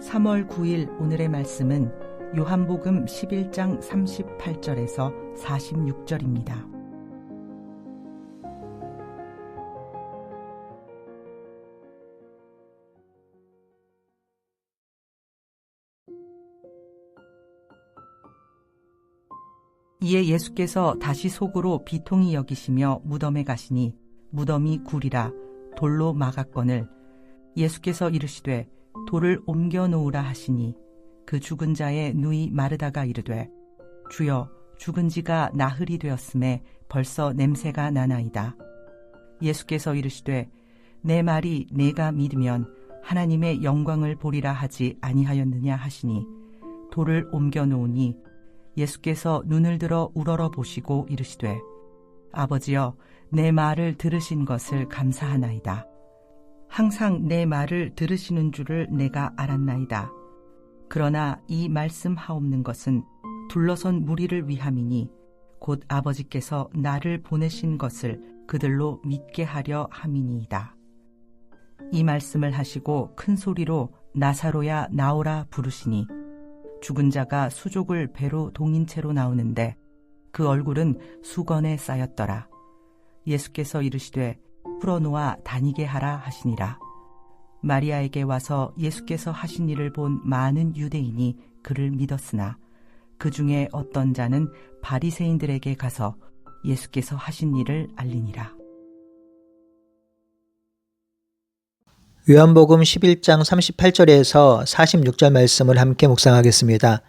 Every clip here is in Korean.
3월 9일 오늘의 말씀은 요한복음 11장 38절에서 46절입니다. 이에 예수께서 다시 속으로 비통히 여기시며 무덤에 가시니 무덤이 굴이라 돌로 막았거늘 예수께서 이르시되 돌을 옮겨 놓으라 하시니 그 죽은 자의 누이 마르다가 이르되 주여 죽은 지가 나흘이 되었음에 벌써 냄새가 나나이다. 예수께서 이르시되 내 말이 내가 믿으면 하나님의 영광을 보리라 하지 아니하였느냐 하시니 돌을 옮겨 놓으니 예수께서 눈을 들어 우러러 보시고 이르시되 아버지여 내 말을 들으신 것을 감사하나이다. 항상 내 말을 들으시는 줄을 내가 알았나이다. 그러나 이 말씀하옵는 것은 둘러선 무리를 위함이니 곧 아버지께서 나를 보내신 것을 그들로 믿게 하려 함이니이다. 이 말씀을 하시고 큰 소리로 나사로야 나오라 부르시니 죽은 자가 수족을 배로 동인 채로 나오는데 그 얼굴은 수건에 쌓였더라. 예수께서 이르시되 풀어놓아 다니게 하라 하시니라. 마리아에게 와서 예수께서 하신 일을 본 많은 유대인이 그를 믿었으나 그 중에 어떤 자는 바리새인들에게 가서 예수께서 하신 일을 알리니라. 요한복음 11장 38절에서 46절 말씀을 함께 묵상하겠습니다.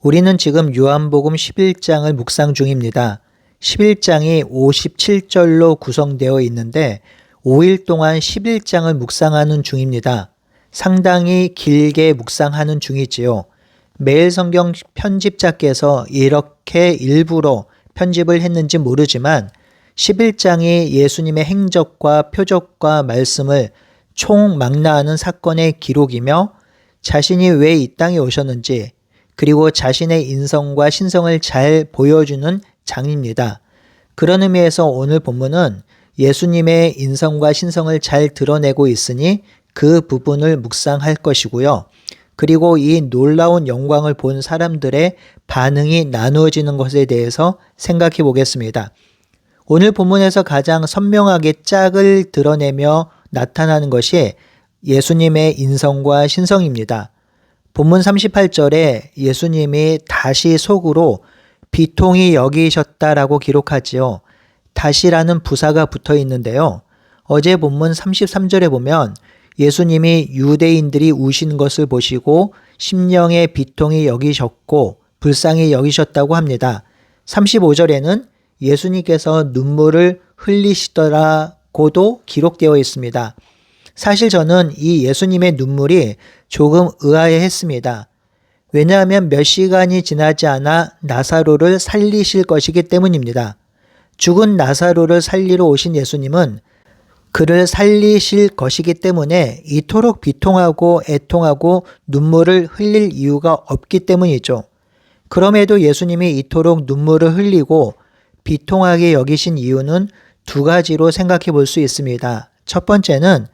우리는 지금 요한복음 11장을 묵상 중입니다. 11장이 57절로 구성되어 있는데 5일 동안 11장을 묵상하는 중입니다. 상당히 길게 묵상하는 중이지요. 매일 성경 편집자께서 이렇게 일부러 편집을 했는지 모르지만 11장이 예수님의 행적과 표적과 말씀을 총망라하는 사건의 기록이며 자신이 왜 이 땅에 오셨는지 그리고 자신의 인성과 신성을 잘 보여주는 장입니다. 그런 의미에서 오늘 본문은 예수님의 인성과 신성을 잘 드러내고 있으니 그 부분을 묵상할 것이고요. 그리고 이 놀라운 영광을 본 사람들의 반응이 나누어지는 것에 대해서 생각해 보겠습니다. 오늘 본문에서 가장 선명하게 짝을 드러내며 나타나는 것이 예수님의 인성과 신성입니다. 본문 38절에 예수님이 다시 속으로 비통히 여기셨다라고 기록하지요. 다시라는 부사가 붙어 있는데요. 어제 본문 33절에 보면 예수님이 유대인들이 우신 것을 보시고 심령에 비통히 여기셨고 불쌍히 여기셨다고 합니다. 35절에는 예수님께서 눈물을 흘리시더라고도 기록되어 있습니다. 사실 저는 이 예수님의 눈물이 조금 의아해했습니다. 왜냐하면 몇 시간이 지나지 않아 나사로를 살리실 것이기 때문입니다. 죽은 나사로를 살리러 오신 예수님은 그를 살리실 것이기 때문에 이토록 비통하고 애통하고 눈물을 흘릴 이유가 없기 때문이죠. 그럼에도 예수님이 이토록 눈물을 흘리고 비통하게 여기신 이유는 두 가지로 생각해 볼 수 있습니다. 첫 번째는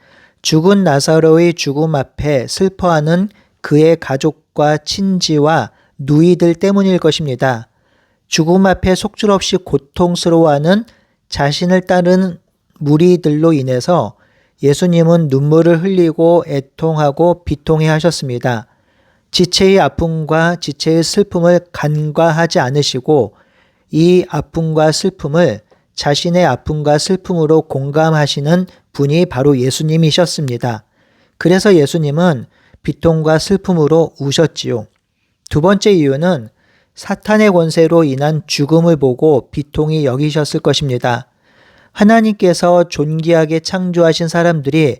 죽은 나사로의 죽음 앞에 슬퍼하는 그의 가족과 친지와 누이들 때문일 것입니다. 죽음 앞에 속절없이 고통스러워하는 자신을 따르는 무리들로 인해서 예수님은 눈물을 흘리고 애통하고 비통해 하셨습니다. 지체의 아픔과 지체의 슬픔을 간과하지 않으시고 이 아픔과 슬픔을 자신의 아픔과 슬픔으로 공감하시는 분이 바로 예수님이셨습니다. 그래서 예수님은 비통과 슬픔으로 우셨지요. 두 번째 이유는 사탄의 권세로 인한 죽음을 보고 비통히 여기셨을 것입니다. 하나님께서 존귀하게 창조하신 사람들이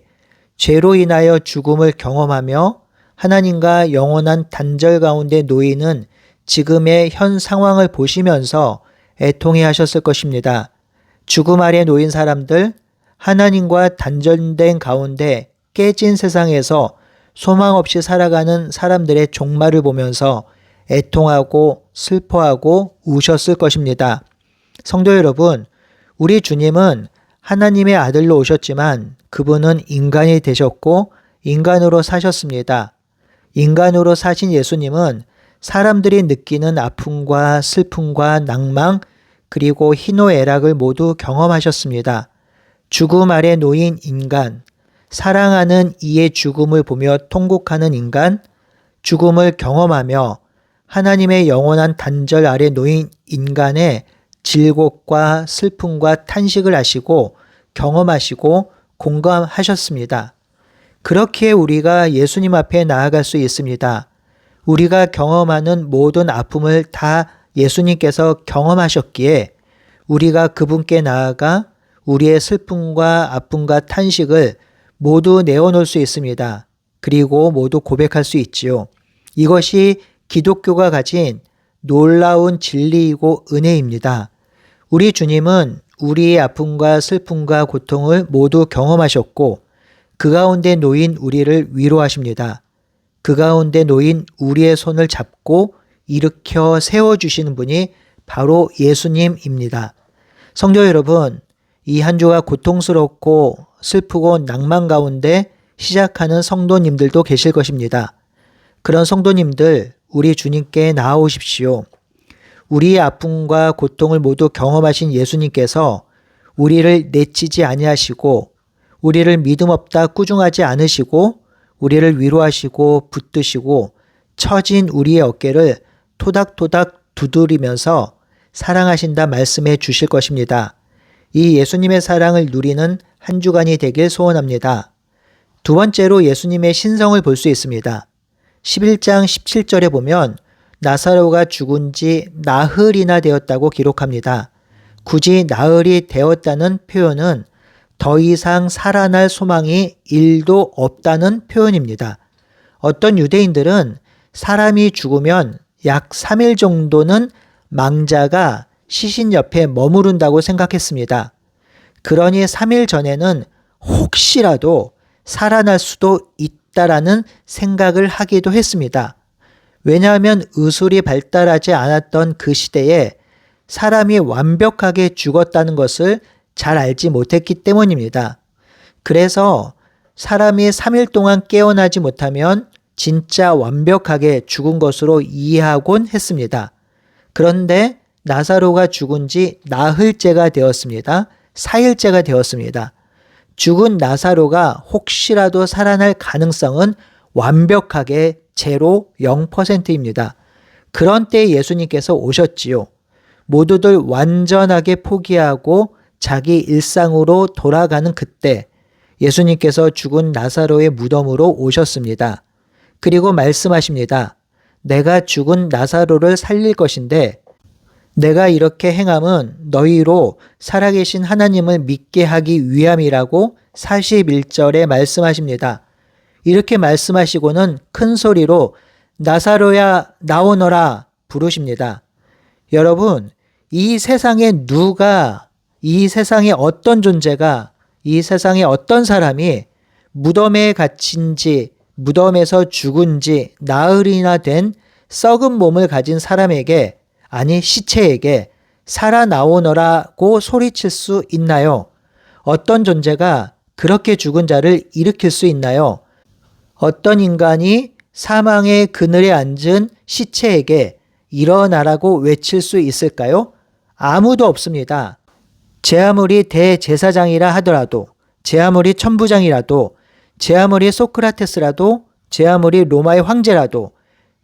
죄로 인하여 죽음을 경험하며 하나님과 영원한 단절 가운데 놓이는 지금의 현 상황을 보시면서 애통해 하셨을 것입니다. 죽음 아래 놓인 사람들, 하나님과 단절된 가운데 깨진 세상에서 소망 없이 살아가는 사람들의 종말을 보면서 애통하고 슬퍼하고 우셨을 것입니다. 성도 여러분, 우리 주님은 하나님의 아들로 오셨지만 그분은 인간이 되셨고 인간으로 사셨습니다. 인간으로 사신 예수님은 사람들이 느끼는 아픔과 슬픔과 낭망 그리고 희노애락을 모두 경험하셨습니다. 죽음 아래 놓인 인간, 사랑하는 이의 죽음을 보며 통곡하는 인간, 죽음을 경험하며 하나님의 영원한 단절 아래 놓인 인간의 질곡과 슬픔과 탄식을 하시고 경험하시고 공감하셨습니다. 그렇게 우리가 예수님 앞에 나아갈 수 있습니다. 우리가 경험하는 모든 아픔을 다 예수님께서 경험하셨기에 우리가 그분께 나아가 우리의 슬픔과 아픔과 탄식을 모두 내어놓을 수 있습니다. 그리고 모두 고백할 수 있지요. 이것이 기독교가 가진 놀라운 진리이고 은혜입니다. 우리 주님은 우리의 아픔과 슬픔과 고통을 모두 경험하셨고 그 가운데 놓인 우리를 위로하십니다. 그 가운데 놓인 우리의 손을 잡고 일으켜 세워주시는 분이 바로 예수님입니다. 성도 여러분, 이 한 주가 고통스럽고 슬프고 낭만 가운데 시작하는 성도님들도 계실 것입니다. 그런 성도님들, 우리 주님께 나아오십시오. 우리의 아픔과 고통을 모두 경험하신 예수님께서 우리를 내치지 아니하시고 우리를 믿음 없다 꾸중하지 않으시고 우리를 위로하시고 붙드시고 처진 우리의 어깨를 토닥토닥 두드리면서 사랑하신다 말씀해 주실 것입니다. 이 예수님의 사랑을 누리는 한 주간이 되길 소원합니다. 두 번째로 예수님의 신성을 볼 수 있습니다. 11장 17절에 보면 나사로가 죽은 지 나흘이나 되었다고 기록합니다. 굳이 나흘이 되었다는 표현은 더 이상 살아날 소망이 1도 없다는 표현입니다. 어떤 유대인들은 사람이 죽으면 약 3일 정도는 망자가 시신 옆에 머무른다고 생각했습니다. 그러니 3일 전에는 혹시라도 살아날 수도 있다라는 생각을 하기도 했습니다. 왜냐하면 의술이 발달하지 않았던 그 시대에 사람이 완벽하게 죽었다는 것을 잘 알지 못했기 때문입니다. 그래서 사람이 3일 동안 깨어나지 못하면 진짜 완벽하게 죽은 것으로 이해하곤 했습니다. 그런데 나사로가 죽은 지 나흘째가 되었습니다. 4일째가 되었습니다. 죽은 나사로가 혹시라도 살아날 가능성은 완벽하게 제로 0%입니다. 그런 때에 예수님께서 오셨지요. 모두들 완전하게 포기하고 자기 일상으로 돌아가는 그때 예수님께서 죽은 나사로의 무덤으로 오셨습니다. 그리고 말씀하십니다. 내가 죽은 나사로를 살릴 것인데 내가 이렇게 행함은 너희로 살아계신 하나님을 믿게 하기 위함이라고 41절에 말씀하십니다. 이렇게 말씀하시고는 큰 소리로 나사로야 나오너라 부르십니다. 여러분, 이 세상에 누가, 이 세상에 어떤 존재가, 이 세상에 어떤 사람이 무덤에 갇힌 지, 무덤에서 죽은 지 나흘이나 된 썩은 몸을 가진 사람에게, 아니 시체에게 살아나오너라고 소리칠 수 있나요? 어떤 존재가 그렇게 죽은 자를 일으킬 수 있나요? 어떤 인간이 사망의 그늘에 앉은 시체에게 일어나라고 외칠 수 있을까요? 아무도 없습니다. 제 아무리 대제사장이라 하더라도, 제 아무리 천부장이라도, 제 아무리 소크라테스라도, 제 아무리 로마의 황제라도,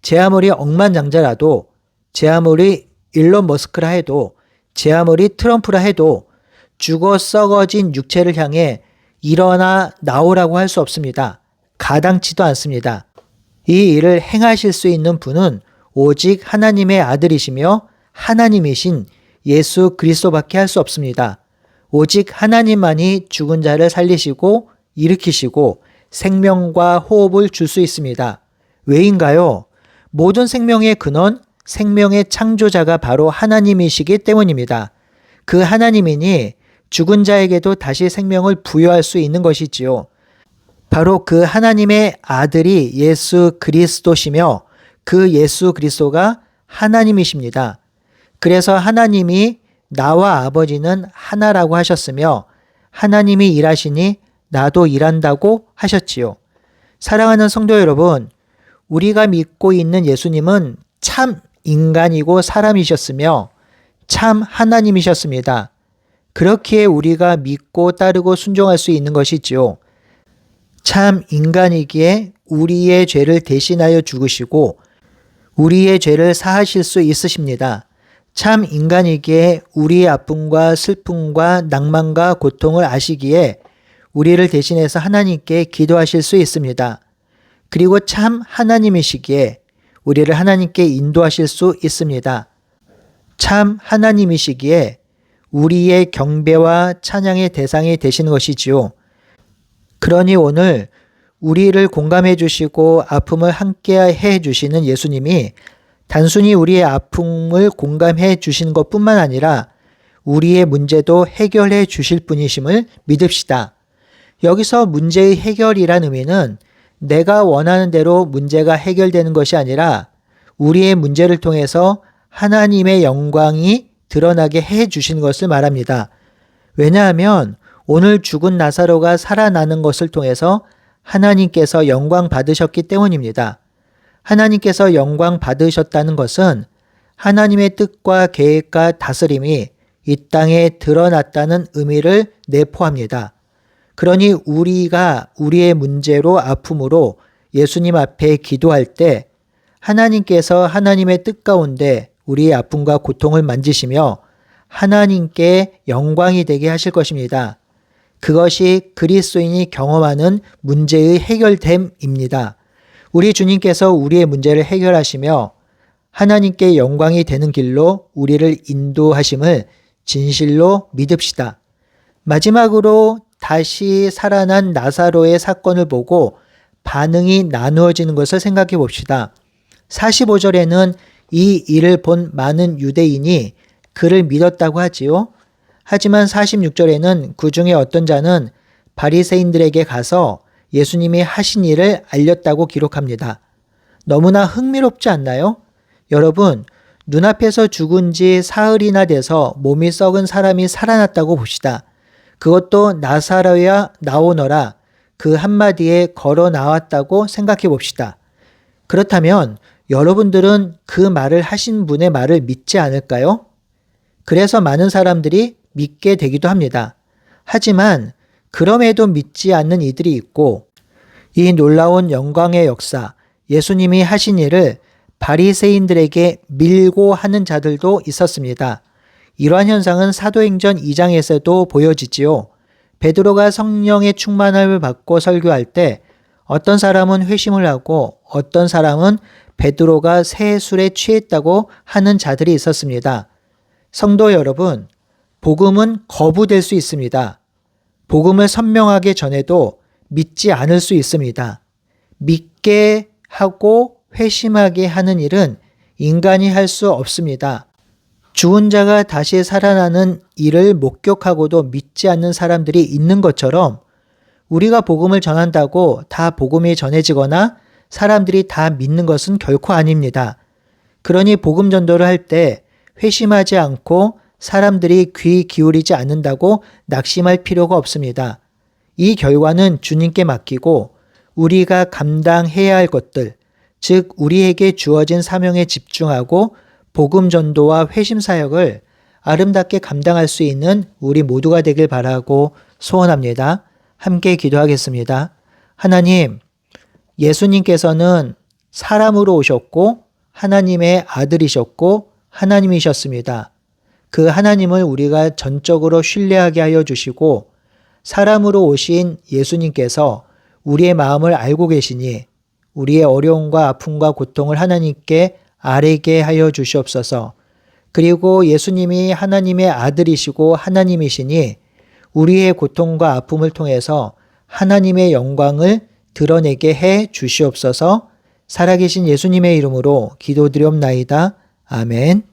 제 아무리 억만장자라도, 제 아무리 일론 머스크라 해도, 제 아무리 트럼프라 해도 죽어 썩어진 육체를 향해 일어나 나오라고 할 수 없습니다. 가당치도 않습니다. 이 일을 행하실 수 있는 분은 오직 하나님의 아들이시며 하나님이신 예수 그리스도밖에 할 수 없습니다. 오직 하나님만이 죽은 자를 살리시고 일으키시고 생명과 호흡을 줄 수 있습니다. 왜인가요? 모든 생명의 근원, 생명의 창조자가 바로 하나님이시기 때문입니다. 그 하나님이니 죽은 자에게도 다시 생명을 부여할 수 있는 것이지요. 바로 그 하나님의 아들이 예수 그리스도시며 그 예수 그리스도가 하나님이십니다. 그래서 하나님이 나와 아버지는 하나라고 하셨으며 하나님이 일하시니 나도 일한다고 하셨지요. 사랑하는 성도 여러분, 우리가 믿고 있는 예수님은 참 인간이고 사람이셨으며 참 하나님이셨습니다. 그렇기에 우리가 믿고 따르고 순종할 수 있는 것이지요. 참 인간이기에 우리의 죄를 대신하여 죽으시고 우리의 죄를 사하실 수 있으십니다. 참 인간이기에 우리의 아픔과 슬픔과 낭만과 고통을 아시기에 우리를 대신해서 하나님께 기도하실 수 있습니다. 그리고 참 하나님이시기에 우리를 하나님께 인도하실 수 있습니다. 참 하나님이시기에 우리의 경배와 찬양의 대상이 되시는 것이지요. 그러니 오늘 우리를 공감해 주시고 아픔을 함께 해 주시는 예수님이 단순히 우리의 아픔을 공감해 주시는 것뿐만 아니라 우리의 문제도 해결해 주실 분이심을 믿읍시다. 여기서 문제의 해결이란 의미는 내가 원하는 대로 문제가 해결되는 것이 아니라 우리의 문제를 통해서 하나님의 영광이 드러나게 해 주시는 것을 말합니다. 왜냐하면 오늘 죽은 나사로가 살아나는 것을 통해서 하나님께서 영광 받으셨기 때문입니다. 하나님께서 영광 받으셨다는 것은 하나님의 뜻과 계획과 다스림이 이 땅에 드러났다는 의미를 내포합니다. 그러니 우리가 우리의 문제로 아픔으로 예수님 앞에 기도할 때 하나님께서 하나님의 뜻 가운데 우리의 아픔과 고통을 만지시며 하나님께 영광이 되게 하실 것입니다. 그것이 그리스도인이 경험하는 문제의 해결됨입니다. 우리 주님께서 우리의 문제를 해결하시며 하나님께 영광이 되는 길로 우리를 인도하심을 진실로 믿읍시다. 마지막으로 다시 살아난 나사로의 사건을 보고 반응이 나누어지는 것을 생각해 봅시다. 45절에는 이 일을 본 많은 유대인이 그를 믿었다고 하지요. 하지만 46절에는 그 중에 어떤 자는 바리새인들에게 가서 예수님이 하신 일을 알렸다고 기록합니다. 너무나 흥미롭지 않나요? 여러분, 눈앞에서 죽은 지 사흘이나 돼서 몸이 썩은 사람이 살아났다고 봅시다. 그것도 나사로야 나오너라 그 한마디에 걸어 나왔다고 생각해 봅시다. 그렇다면 여러분들은 그 말을 하신 분의 말을 믿지 않을까요? 그래서 많은 사람들이 믿게 되기도 합니다. 하지만 그럼에도 믿지 않는 이들이 있고 이 놀라운 영광의 역사, 예수님이 하신 일을 바리새인들에게 밀고 하는 자들도 있었습니다. 이러한 현상은 사도행전 2장에서도 보여지지요. 베드로가 성령의 충만함을 받고 설교할 때 어떤 사람은 회심을 하고 어떤 사람은 베드로가 새 술에 취했다고 하는 자들이 있었습니다. 성도 여러분, 복음은 거부될 수 있습니다. 복음을 선명하게 전해도 믿지 않을 수 있습니다. 믿게 하고 회심하게 하는 일은 인간이 할 수 없습니다. 죽은 자가 다시 살아나는 일을 목격하고도 믿지 않는 사람들이 있는 것처럼 우리가 복음을 전한다고 다 복음이 전해지거나 사람들이 다 믿는 것은 결코 아닙니다. 그러니 복음 전도를 할 때 회심하지 않고 사람들이 귀 기울이지 않는다고 낙심할 필요가 없습니다. 이 결과는 주님께 맡기고 우리가 감당해야 할 것들, 즉 우리에게 주어진 사명에 집중하고 복음 전도와 회심 사역을 아름답게 감당할 수 있는 우리 모두가 되길 바라고 소원합니다. 함께 기도하겠습니다. 하나님, 예수님께서는 사람으로 오셨고 하나님의 아들이셨고 하나님이셨습니다. 그 하나님을 우리가 전적으로 신뢰하게 하여 주시고 사람으로 오신 예수님께서 우리의 마음을 알고 계시니 우리의 어려움과 아픔과 고통을 하나님께 아뢰게 하여 주시옵소서. 그리고 예수님이 하나님의 아들이시고 하나님이시니 우리의 고통과 아픔을 통해서 하나님의 영광을 드러내게 해 주시옵소서. 살아계신 예수님의 이름으로 기도드리옵나이다. 아멘.